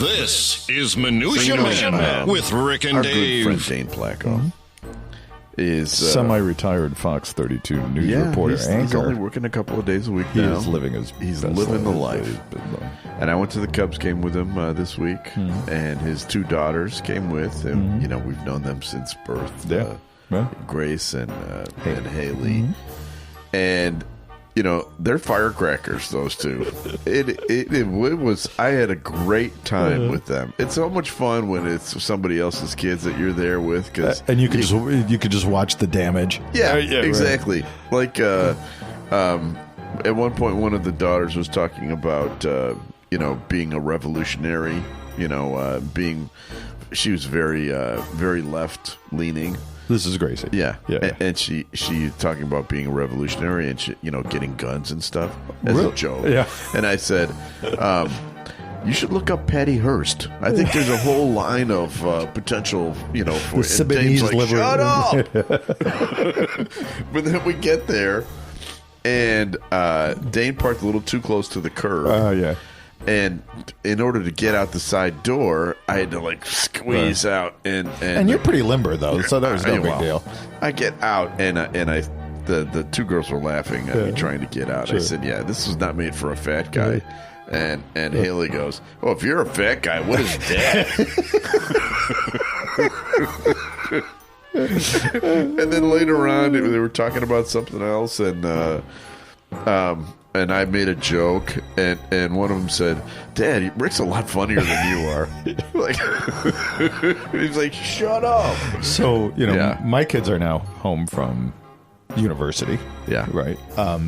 This is Minutia Man with Rick and Our Dave. good friend Dane Placco is semi-retired Fox 32 news reporter he's anchor. only working a couple of days a week He now. is living He's living the life. But, And I went to the Cubs game with him this week, and his two daughters came with. And you know, we've known them since birth. Grace and Haley, and you know, they're firecrackers. Those two. It was. I had a great time with them. It's so much fun when it's somebody else's kids that you're there with, because and you could just watch the damage. Yeah, exactly. Right. Like at one point, one of the daughters was talking about you know, being a revolutionary. You know, she was very left leaning. This is Gracie. Yeah. And she talking about being a revolutionary and she, you know, getting guns and stuff as a joke. Yeah. And I said, you should look up Patty Hearst. I think there's a whole line of potential, you know, for Dane's like, shut up. But then we get there, and Dane parked a little too close to the curb. Yeah. And in order to get out the side door, I had to like squeeze out, and you're pretty limber though, so that was no big deal. I get out, and the two girls were laughing at me trying to get out. Sure. I said, "Yeah, this was not made for a fat guy." And Haley goes, "Oh, if you're a fat guy, what is that?" And then later on, they were talking about something else, and I made a joke, and one of them said, "Dad, Rick's a lot funnier than you are." Like, he's like, "Shut up." So, you know, my kids are now home from university. Yeah. Right. I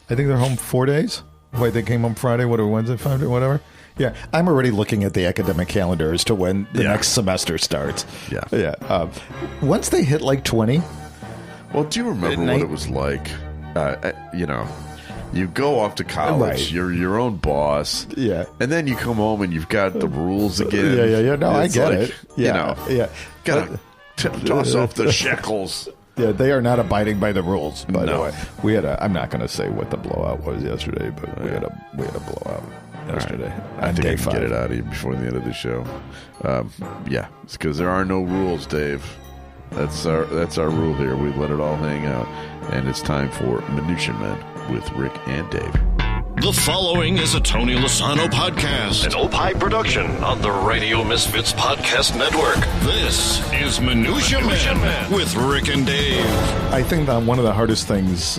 think they're home 4 days. Wait, they came home Friday, Wednesday, Friday, whatever. Yeah. I'm already looking at the academic calendar as to when the next semester starts. Yeah. Yeah. Once they hit like 20. Well, do you remember what it was like? You know, you go off to college, Right. You're your own boss. Yeah. And then you come home and you've got the rules again. Yeah. No, It's I get like, it. Yeah. You know, Yeah. gotta toss off the shekels. Yeah, they are not abiding by the rules. By the No. way, we had I'm not going to say what the blowout was yesterday, but we had a blowout yesterday. I On think day I can 5. get it out of you before the end of the show. Yeah, it's because there are no rules, Dave. That's our rule here. We let it all hang out, and it's time for Minutia Men with Rick and Dave. The following is a Tony Lasano podcast, an Opie production on the Radio Misfits Podcast Network. This is Minutia Man with Rick and Dave. I think that one of the hardest things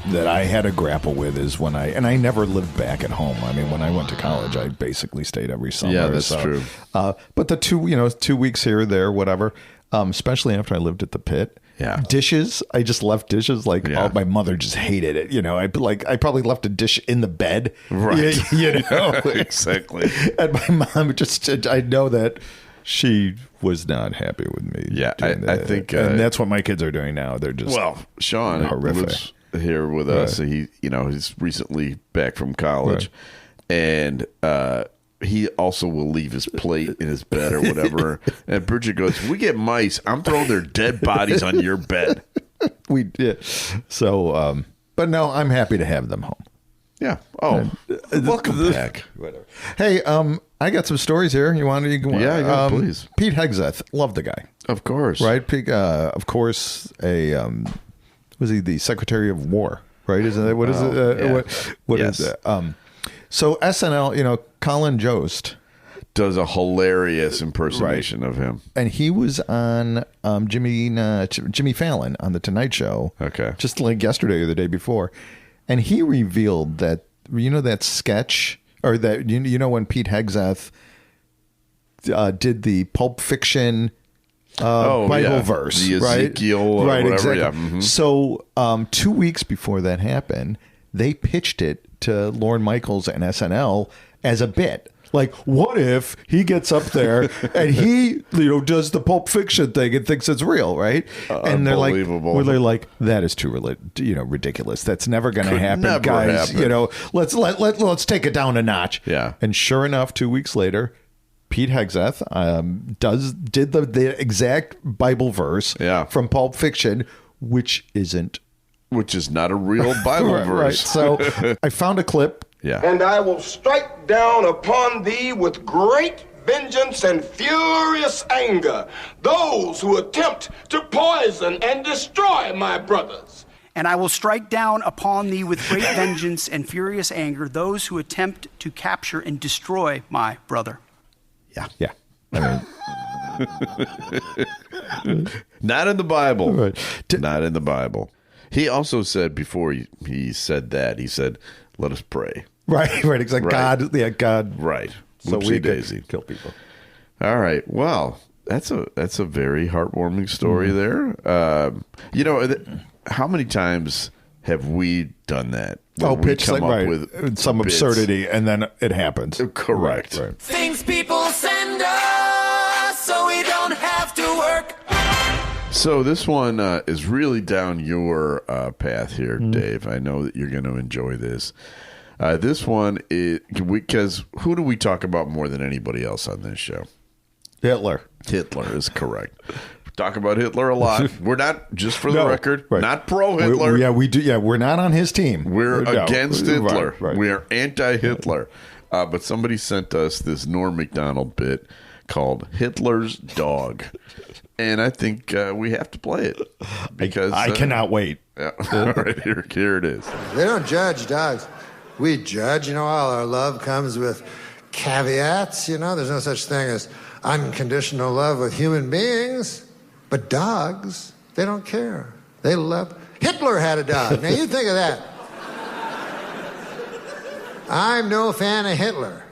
that I had to grapple with is when I never lived back at home. I mean, when I went to college, I basically stayed every summer. Yeah, that's true. But the 2 weeks here, there, whatever. Especially after I lived at the Pit. Yeah. Dishes. I just left dishes. Like, my mother just hated it. You know, I probably left a dish in the bed. Right. You know, Exactly. And my mom I know that she was not happy with me. Yeah, I think, and that's what my kids are doing now. They're just Sean horrific. lives here with us. He's recently back from college, and he also will leave his plate in his bed or whatever. And Bridget goes, "We get mice. I'm throwing their dead bodies on your bed." We did. So, but no, I'm happy to have them home. Yeah. Oh, welcome back. Whatever. Hey, I got some stories here. You want to? Yeah, please. Pete Hegseth, love the guy. Of course. Right? Pete, of course, was he the Secretary of War? Right? Isn't that what is it? What is that? So SNL, Colin Jost does a hilarious impersonation of him, and he was on Jimmy Fallon on the Tonight Show. Okay, just like yesterday or the day before, and he revealed that that sketch or that when Pete Hegseth did the Pulp Fiction Bible verse, the Ezekiel, or right? whatever. Exactly. Yeah. Mm-hmm. So 2 weeks before that happened, they pitched it to Lorne Michaels and SNL as a bit. Like, what if he gets up there and he, does the Pulp Fiction thing and thinks it's real, right? And they're like, that is too ridiculous. That's never going to happen, guys. Happen. Let's take it down a notch. Yeah. And sure enough, 2 weeks later, Pete Hegseth did the exact Bible verse from Pulp Fiction, which is not a real Bible verse. Right. So I found a clip. Yeah. And I will strike down upon thee with great vengeance and furious anger those who attempt to poison and destroy my brothers. And I will strike down upon thee with great vengeance and furious anger those who attempt to capture and destroy my brother. Yeah. I mean, not in the Bible. Right. Not in the Bible. He also said before he said that, he said, "Let us pray." Right. It's like God. Yeah, God. Right. So Whoopsie we daisy. kill people. All right. Well, that's a very heartwarming story there. How many times have we done that? Pitch like with some absurdity, and then it happens. Correct. Right. Things people send us so we don't have to work. So this one is really down your path here, Dave. I know that you're going to enjoy this. This one is because who do we talk about more than anybody else on this show? Hitler. Hitler is correct. Talk about Hitler a lot. We're not, just for the record, not pro Hitler. We do. Yeah, we're not on his team. We're against Hitler. Right. We are anti-Hitler. But somebody sent us this Norm Macdonald bit called Hitler's Dog. And I think we have to play it because I cannot wait. Yeah. All right, here it is. They don't judge dogs. We judge. All our love comes with caveats. There's no such thing as unconditional love with human beings. But dogs, they don't care. They love. Hitler had a dog. Now you think of that. I'm no fan of Hitler.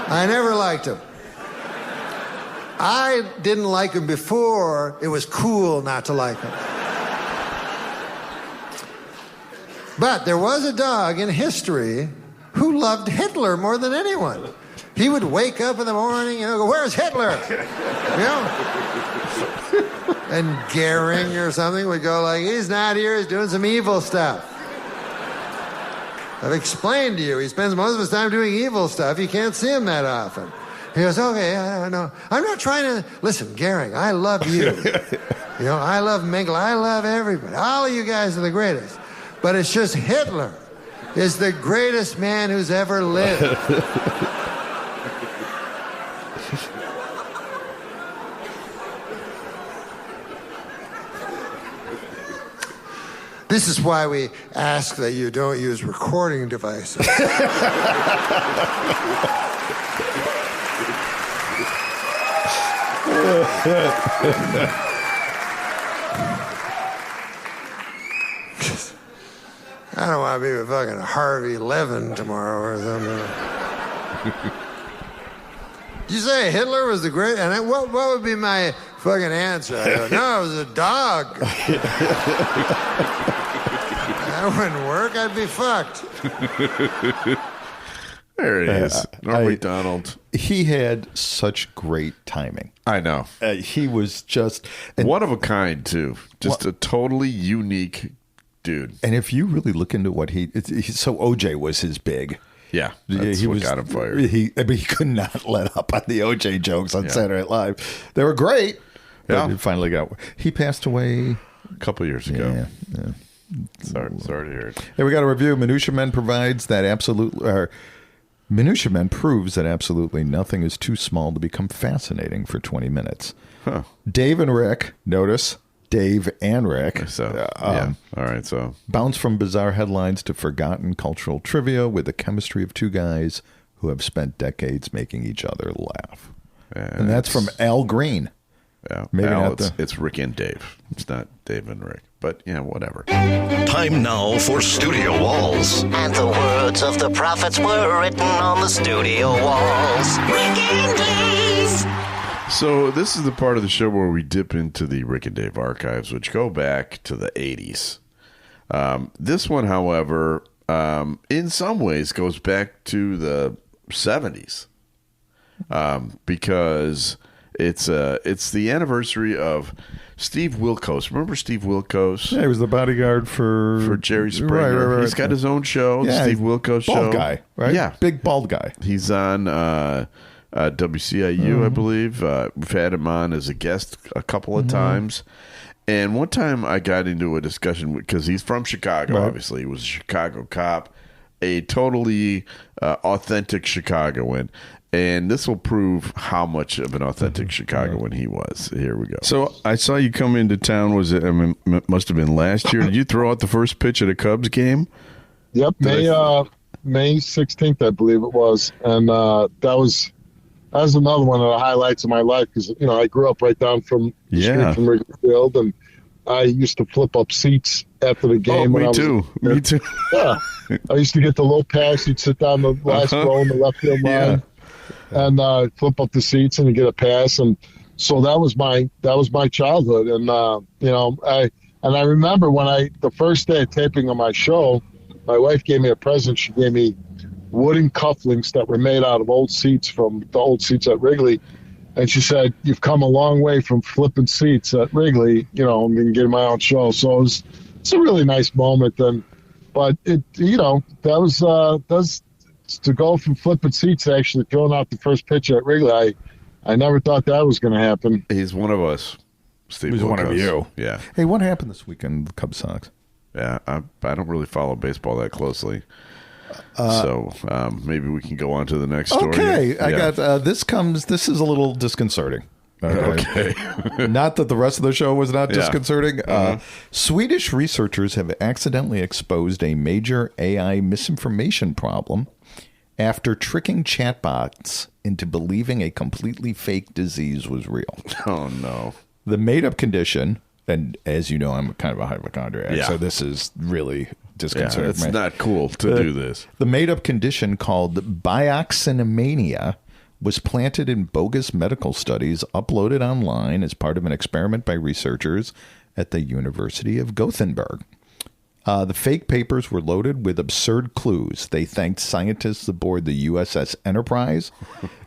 I never liked him. I didn't like him before it was cool not to like him. But there was a dog in history who loved Hitler more than anyone. He would wake up in the morning, go, "Where's Hitler?" And Goering or something would go like, "He's not here, he's doing some evil stuff." I've explained to you, he spends most of his time doing evil stuff. You can't see him that often. He goes, "Okay, I know. I'm not trying to..." Listen, Goering, I love you. I love Mengele. I love everybody. All of you guys are the greatest. But it's just Hitler is the greatest man who's ever lived. This is why we ask that you don't use recording devices. I don't want to be with fucking Harvey Levin tomorrow or something. You say Hitler was the great, and what would be my fucking answer? I go, no, it was a dog. That wouldn't work. I'd be fucked. There it is. Norm Macdonald. He had such great timing. I know. He was just... one of a kind, too. Just a totally unique dude. And if you really look into what so OJ was his big. Yeah, that's what got him fired. He could not let up on the OJ jokes on Saturday Night Live. They were great. Yeah. He finally got... He passed away... a couple years ago. Yeah. Sorry to hear it. Hey, we got a review. Minutia Men provides that Minutia Men proves that absolutely nothing is too small to become fascinating for 20 minutes. Huh. Dave and Rick, notice, Dave and Rick. So, yeah. All right, so. Bounce from bizarre headlines to forgotten cultural trivia with the chemistry of two guys who have spent decades making each other laugh. And that's from Al Green. Yeah, maybe Al, not it's Rick and Dave. It's not Dave and Rick. But, whatever. Time now for Studio Walls. And the words of the prophets were written on the studio walls. Rick and Dave. So this is the part of the show where we dip into the Rick and Dave archives, which go back to the 80s. This one, however, in some ways goes back to the 70s. Because it's the anniversary of Steve Wilkos. Remember Steve Wilkos? Yeah, he was the bodyguard for Jerry Springer. Right. He's got his own show, Steve Wilkos show. Bald guy, right? Yeah. Big bald guy. He's on WCIU, I believe. We've had him on as a guest a couple of times. And one time I got into a discussion because he's from Chicago, obviously. He was a Chicago cop, a totally authentic Chicagoan. And this will prove how much of an authentic Chicagoan he was. Here we go. So I saw you come into town. Was it? I mean, must have been last year. Did you throw out the first pitch at a Cubs game? Yep, May 16th, I believe it was, and that was another one of the highlights of my life because I grew up right down from the street from Wrigley Field, and I used to flip up seats after the game. Me too. Yeah, I used to get the low pass. You'd sit down the last row in the left field line. And flip up the seats and you get a pass, and so that was my childhood. And I remember when the first day of taping on my show, my wife gave me a present. She gave me wooden cufflinks that were made out of old seats from the old seats at Wrigley, and she said, "You've come a long way from flipping seats at Wrigley, I'm going to get my own show." So it's a really nice moment, but it that was to go from flipping seats to actually throwing out the first pitch at Wrigley, I never thought that was going to happen. He's one of us, Steve. He's one of you. Yeah. Hey, what happened this weekend, the Cubs Sox? Yeah, I don't really follow baseball that closely. So maybe we can go on to the next story. Okay, I got this is a little disconcerting. Okay. Not that the rest of the show was not disconcerting. Swedish researchers have accidentally exposed a major AI misinformation problem after tricking chatbots into believing a completely fake disease was real. Oh, no. The made-up condition, and as you know, I'm kind of a hypochondriac, so this is really disconcerting. Yeah, it's not cool to do this. The made-up condition called bioxanomania was planted in bogus medical studies uploaded online as part of an experiment by researchers at the University of Gothenburg. The fake papers were loaded with absurd clues. They thanked scientists aboard the USS Enterprise.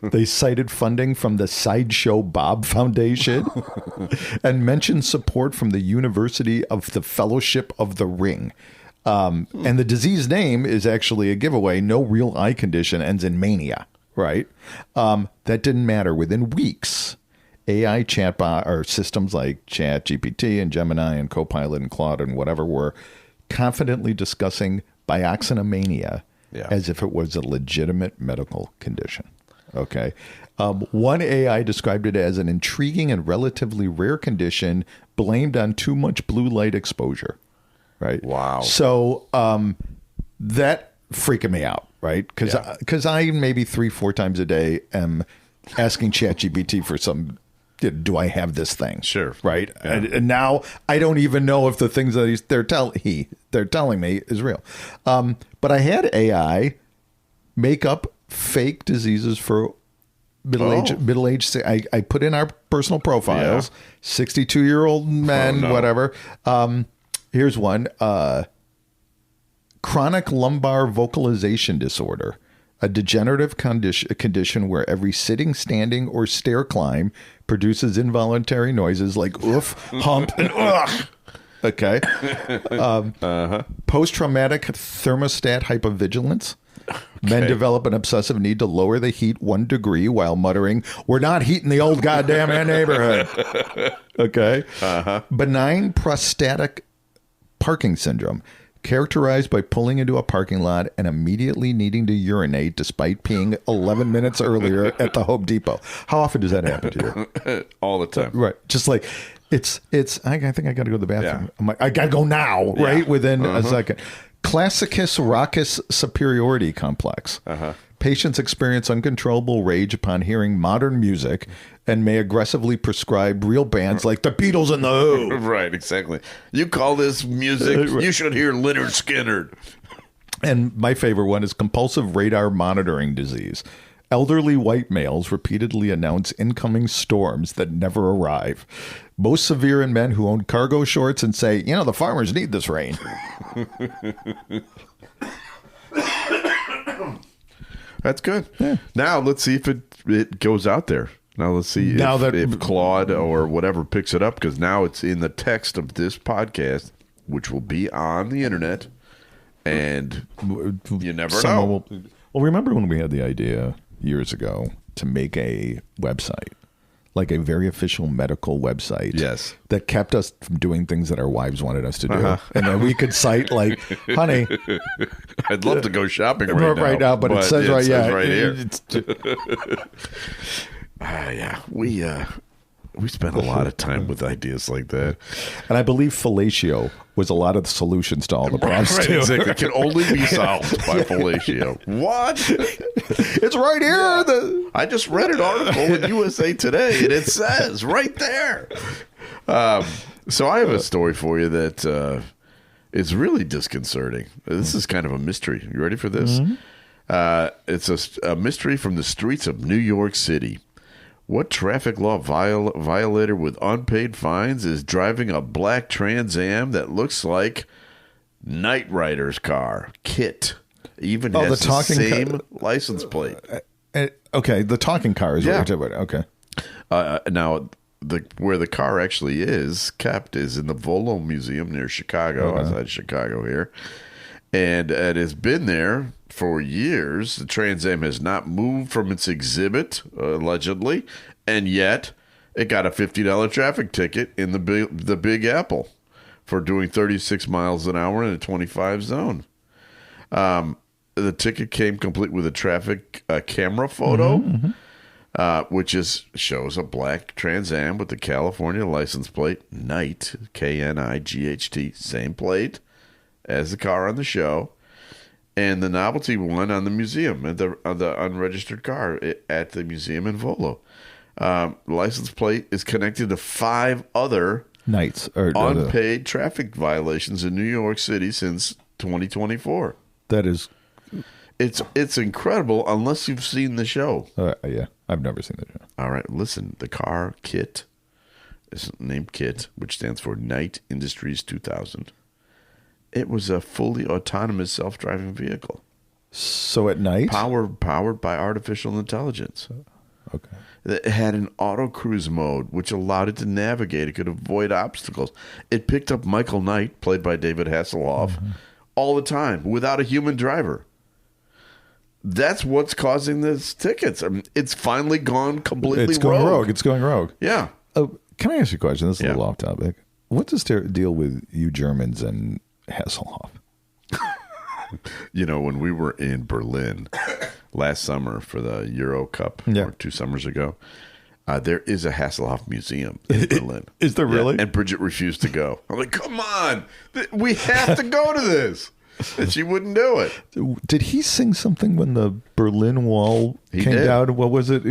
They cited funding from the Sideshow Bob Foundation and mentioned support from the University of the Fellowship of the Ring. And the disease name is actually a giveaway. No real eye condition, ends in mania. Right. That didn't matter. Within weeks, AI chatbot or systems like ChatGPT and Gemini and Copilot and Claude and whatever were confidently discussing bioxanomania as if it was a legitimate medical condition. Okay. One AI described it as an intriguing and relatively rare condition blamed on too much blue light exposure. Right. Wow. So that freaking me out. Right. Because I maybe 3-4 times a day am asking ChatGPT for some. Do I have this thing? Sure. Right. Yeah. And now I don't even know if the things that they're telling me is real. But I had AI make up fake diseases for middle-aged. I put in our personal profiles, 62-year-old men, whatever. Here's one. Chronic lumbar vocalization disorder. A degenerative condition where every sitting, standing, or stair climb produces involuntary noises like oof, hump, and ugh. Okay. Post-traumatic thermostat hypervigilance. Okay. Men develop an obsessive need to lower the heat 1 degree while muttering, "We're not heating the old goddamn neighborhood." Okay. Benign prostatic parking syndrome. Characterized by pulling into a parking lot and immediately needing to urinate despite peeing 11 minutes earlier at the Home Depot. How often does that happen to you? All the time. Right. Just like, I think I got to go to the bathroom. I'm like, I got to go now, right? Within a second. Classicus raucous superiority complex. Patients experience uncontrollable rage upon hearing modern music and may aggressively prescribe real bands like the Beatles and the Who. Right, exactly. You call this music, you should hear Lynyrd Skynyrd. And my favorite one is compulsive radar monitoring disease. Elderly white males repeatedly announce incoming storms that never arrive. Most severe in men who own cargo shorts and say, the farmers need this rain. That's good. Yeah. Now let's see if it goes out there. Now let's see if Claude or whatever picks it up, because now it's in the text of this podcast, which will be on the internet, and you never know. Well, remember when we had the idea years ago to make a website like a very official medical website. Yes. That kept us from doing things that our wives wanted us to do. And then we could cite like, honey, I'd love to go shopping right now, but it says right here. We spent a lot of time with ideas like that. And I believe fellatio was a lot of the solutions to all the problems, too. Exactly. It can only be solved by fellatio. What? It's right here. I just read an article in USA Today, and it says right there. So I have a story for you that is really disconcerting. This is kind of a mystery. You ready for this? It's a mystery from the streets of New York City. What traffic law violator with unpaid fines is driving a black Trans Am that looks like Knight Rider's car? KIT. Even has the same license plate. Okay, the talking car is what we're talking about. Okay. Now, where the car actually is kept is in the Volo Museum near Chicago, outside Chicago here. And it has been there for years. The Trans Am has not moved from its exhibit, allegedly, and yet it got a $50 traffic ticket in the Big Apple for doing 36 miles an hour in a 25 zone. The ticket came complete with a traffic camera photo, which shows a black Trans Am with the California license plate, Knight, K-N-I-G-H-T, same plate as the car on the show, and the novelty one on the museum, the unregistered car at the museum in Volo. The license plate is connected to 5 other Knights unpaid traffic violations in New York City since 2024. That is, it's incredible unless you've seen the show. Yeah, I've never seen the show. All right, listen. The car KIT is named KIT, which stands for Knight Industries 2000. It was a fully autonomous self-driving vehicle. So at night? Powered by artificial intelligence. Okay. It had an auto cruise mode, which allowed it to navigate. It could avoid obstacles. It picked up Michael Knight, played by David Hasselhoff, all the time without a human driver. That's what's causing these tickets. I mean, it's finally gone completely rogue. It's going rogue. Yeah. Oh, can I ask you a question? This is a little off topic. What's the deal with you Germans and Hasselhoff? You know, when we were in Berlin last summer for the Euro Cup, or 2 summers ago, there is a Hasselhoff museum in Berlin. Is there really? And Bridget refused to go. I'm like, come on, we have to go to this. And she wouldn't do it. Did he sing something when the Berlin Wall came down? What was it?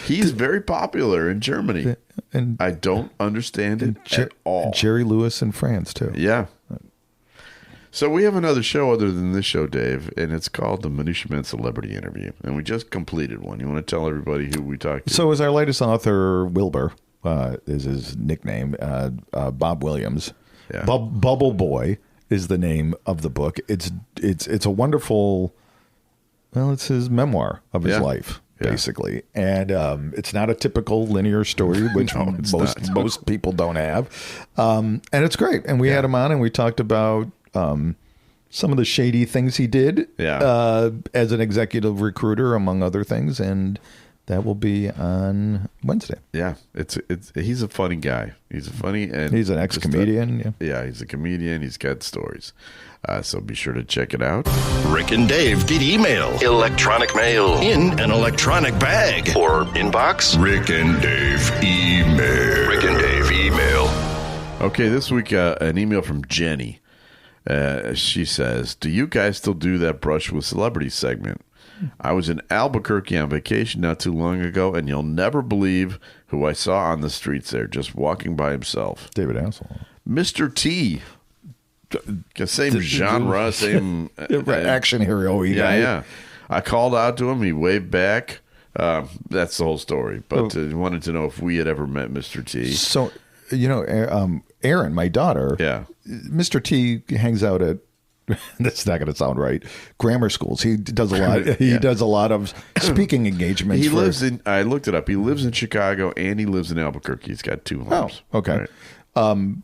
He's very popular in Germany. And I don't understand it at all. Jerry Lewis in France, too. Yeah. So we have another show other than this show, Dave, and it's called the Minutia Man Celebrity Interview. And we just completed one. You want to tell everybody who we talked to? So is our latest author, Wilbur, is his nickname, Bob Williams. Yeah. Bubble Boy is the name of the book. It's a wonderful, it's his memoir of his life, basically. And it's not a typical linear story, which most people don't have. And it's great. And we had him on and we talked about some of the shady things he did as an executive recruiter, among other things. And that will be on Wednesday. Yeah, he's a funny guy. He's he's an ex-comedian. He's a comedian. He's got stories. So be sure to check it out. Rick and Dave get email, electronic mail, in an electronic bag, or inbox. Rick and Dave email. Rick and Dave email. Okay, this week an email from Jenny. She says, "Do you guys still do that Brush with Celebrities segment? I was in Albuquerque on vacation not too long ago, and you'll never believe who I saw on the streets there, just walking by himself. David Hasselhoff. Mr. T. Same genre, same action hero. Yeah. I called out to him. He waved back. That's the whole story. But wanted to know if we had ever met Mr. T. So, Erin, my daughter, Mr. T hangs out at, that's not going to sound right, grammar schools. He does a lot. He does a lot of speaking engagements. I looked it up. He lives in Chicago and he lives in Albuquerque. He's got 2 homes. Oh, okay. Right.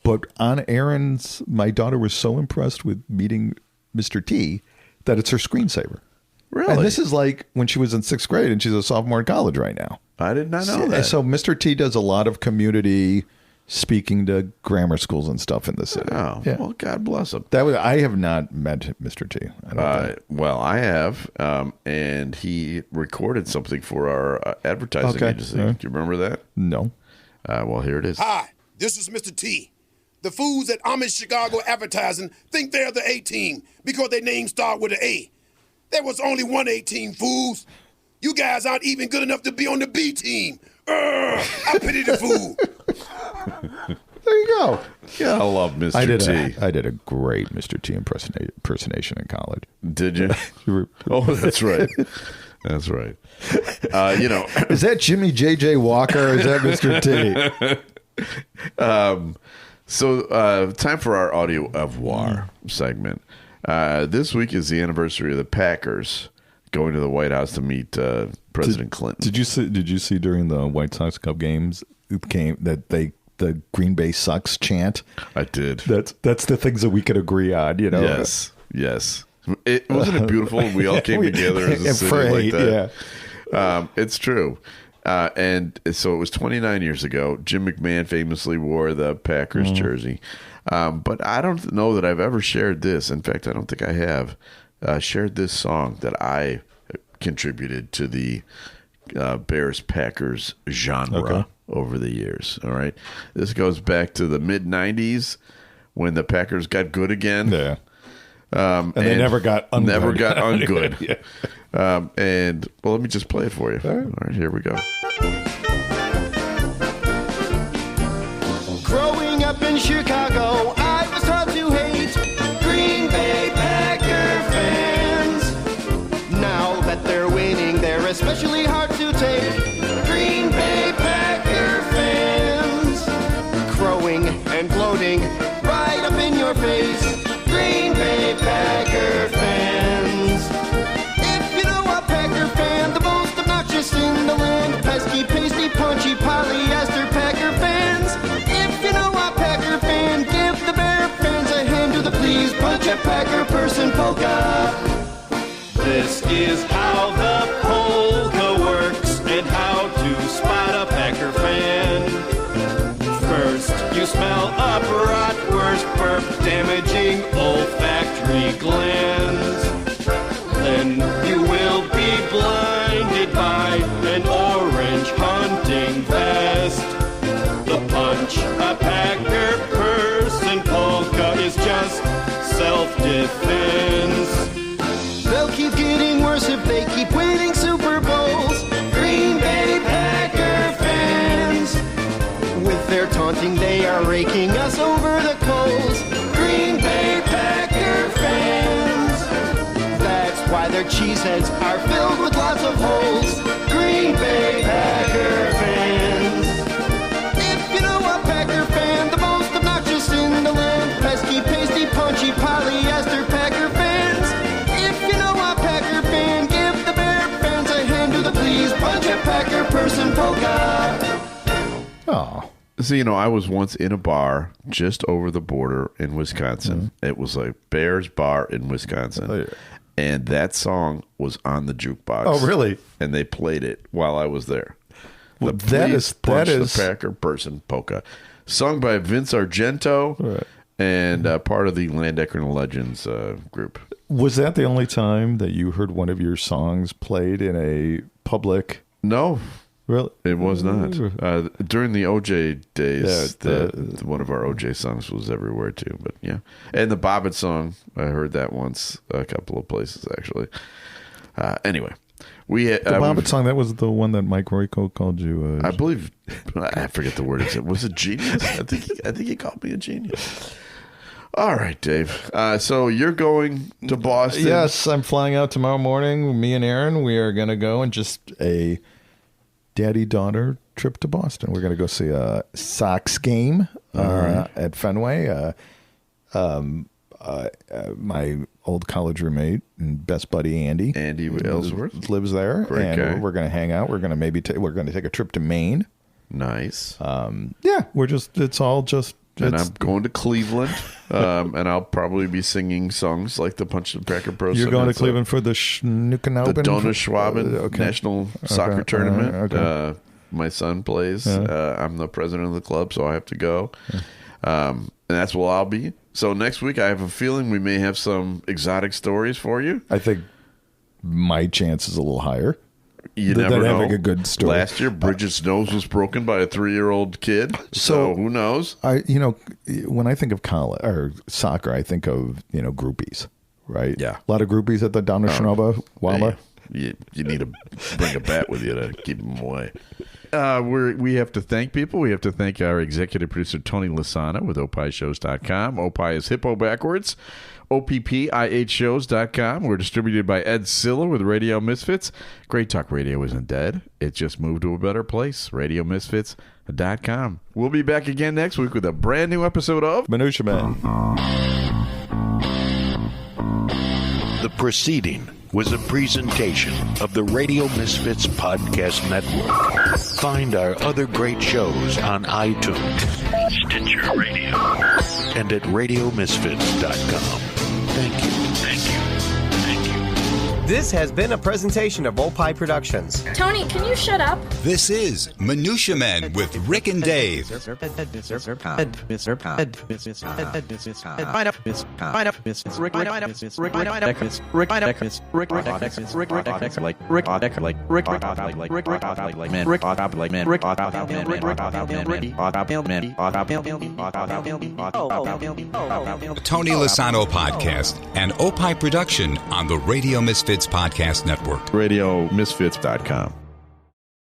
But on Erin's, my daughter was so impressed with meeting Mr. T that it's her screensaver. Really? And this is like when she was in 6th grade and she's a sophomore in college right now. I did not know that. So Mr. T does a lot of community speaking to grammar schools and stuff in the city. Oh, well, God bless him. I have not met Mr. T. Well, I have, and he recorded something for our advertising agency. Do you remember that? No. Well, here it is. Hi, this is Mr. T. The fools at Amish Chicago Advertising think they're the A-team because their names start with an A. There was only one A-team, fools. You guys aren't even good enough to be on the B-team. I pity the fool. There you go. Yeah, I love Mr. T. I did a great Mr. T impersonation in college. Did you? Oh, that's right. That's right. Is that Jimmy J.J. Walker or is that Mr. T? So time for our audio of war segment. This week is the anniversary of the Packers going to the White House to meet President Clinton. Did you see during the White Sox Cup games the Green Bay sucks chant? I did. That's the things that we could agree on. Yes. Wasn't it beautiful? We all came together as a city like that. Yeah. It's true. And so it was 29 years ago. Jim McMahon famously wore the Packers jersey. But I don't know that I've ever shared this. In fact, I don't think I have shared this song that I contributed to the Bears-Packers genre over the years. All right. This goes back to the mid-'90s when the Packers got good again. Yeah. And they never got ungood. Never got ungood. And, well, let me just play it for you. All right, here we go. Growing up in Chicago, I was taught to hate Green Bay Packer fans. Now that they're winning, they're especially hard to take. Green Bay Packer fans. Crowing and gloating right up in your face. Green Bay Packer fans. If you know a Packer fan, the most obnoxious in the land, pesky, pasty, punchy, polyester Packer fans. If you know a Packer fan, give the Bear fans a hand to the please punch a Packer person polka. This is how the polka works and how to spot a Packer fan. First, you smell a bratwurst burp damaging olfactory glands. Then you will be blinded by an orange hunting vest. The punch a Packer person polka is just self-defense. They'll keep getting worse if they keep winning Super Bowls. Green Bay Packer fans. With their taunting, they are raking us over the coals. Green Bay Packer fans. That's why their cheeseheads are filled with lots of holes. Green Bay Packer fans. If you know a Packer fan, the most obnoxious in the land, pesky, pasty, punchy, polyester Packer fans. If you know a Packer fan, give the Bear fans a hand to the please punch a Packer person polka. Oh. So, I was once in a bar just over the border in Wisconsin. It was a Bears bar in Wisconsin. Oh, yeah. And that song was on the jukebox. Oh, really? And they played it while I was there. Well, that is the Packer person polka. Sung by Vince Argento and part of the Landecker and Legends group. Was that the only time that you heard one of your songs played in a public? No. Really? It was not. During the OJ days, one of our OJ songs was everywhere too. But yeah, and the Bobbitt song, I heard that once, a couple of places actually. Anyway, the Bobbitt song, that was the one that Mike Royko called you. I believe, I forget the word. Was it genius? I think he called me a genius. All right, Dave. So you're going to Boston? Yes, I'm flying out tomorrow morning. Me and Aaron, we are going to go and just a daddy-daughter trip to Boston. We're going to go see a Sox game at Fenway. My old college roommate and best buddy Andy Ellsworth lives there, Great and guy. we're going to hang out. We're going to we're going to take a trip to Maine. Nice. Yeah, And I'm going to Cleveland, and I'll probably be singing songs like the Punch the Packer Pro. You're going to Cleveland for the Schnucken Open? The Dona Schwaben National Soccer Tournament. my son plays. I'm the president of the club, so I have to go. And that's where I'll be. So next week, I have a feeling we may have some exotic stories for you. I think my chance is a little higher. You never know. Having a good story. Last year, Bridget's nose was broken by a 3-year-old kid. So who knows? When I think of college or soccer, I think of groupies, right? Yeah, a lot of groupies at the Downer Schnubba Walla. You need to bring a bat with you to keep them away. We have to thank people. We have to thank our executive producer, Tony Lasana with opishows.com. Opie is hippo backwards. OPPIHshows.com. We're distributed by Ed Silla with Radio Misfits. Great Talk Radio isn't dead. It just moved to a better place. RadioMisfits.com. We'll be back again next week with a brand new episode of Minutia Man. The proceeding was a presentation of the Radio Misfits Podcast Network. Find our other great shows on iTunes, Stitcher Radio, and at RadioMisfits.com. Thank you. Thank you. Thank you. This has been a presentation of Opie Productions. Tony, can you shut up? This is Minutia Men with Rick and Dave. Tony Lasano Podcast, an Opie production on the Radio Misfits Podcast Network. RadioMisfits.com.